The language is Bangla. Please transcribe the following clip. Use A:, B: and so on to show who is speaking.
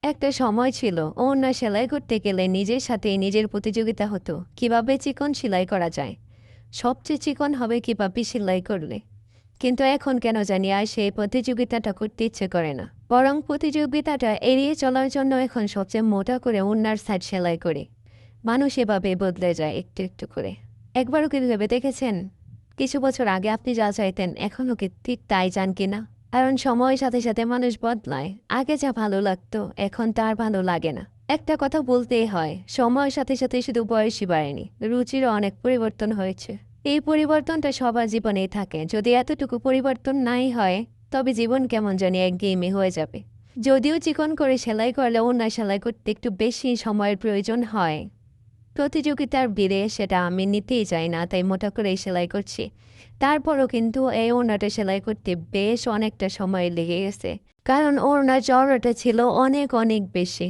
A: একটা সময় ছিল ওড়না সেলাই করতে গেলে নিজের সাথে নিজের প্রতিযোগিতা হতো কিভাবে চিকন সেলাই করা যায়, সবচেয়ে চিকন হবে কিভাবে সেলাই করলে। কিন্তু এখন কেন জানি আর সেই প্রতিযোগিতাটা করতে ইচ্ছে করে না, বরং প্রতিযোগিতাটা এড়িয়ে চলার জন্য এখন সবচেয়ে মোটা করে ওড়নার সাইড সেলাই করে। মানুষ এভাবে বদলে যায় একটু একটু করে। একবারও কি ভেবে দেখেছেন কিছু বছর আগে আপনি যা চাইতেন এখনও কি ঠিক তাই চান কিনা? কারণ সময়ের সাথে সাথে মানুষ বদলায়। আগে যা ভালো লাগতো এখন তার ভালো লাগে না। একটা কথা বলতেই হয়, সময়ের সাথে সাথে শুধু বয়সই বাড়েনি, রুচিরও অনেক পরিবর্তন হয়েছে। এই পরিবর্তনটা সবার জীবনেই থাকে। যদি এতটুকু পরিবর্তন নাই হয় তবে জীবন কেমন জানি একঘেয়েমি হয়ে যাবে। যদিও চিকন করে সেলাই করলে অন্য সেলাই করতে একটু বেশি সময়ের প্রয়োজন হয়, প্রতিযোগিতার ভিড়ে সেটা আমি নিতেই চাই না, তাই মোটা করেই সেলাই করছি। তারপরও কিন্তু এই ওড়নাটা সেলাই করতে বেশ অনেকটা সময় লেগে গেছে, কারণ ওড়নার চওড়াটা ছিল অনেক অনেক বেশি।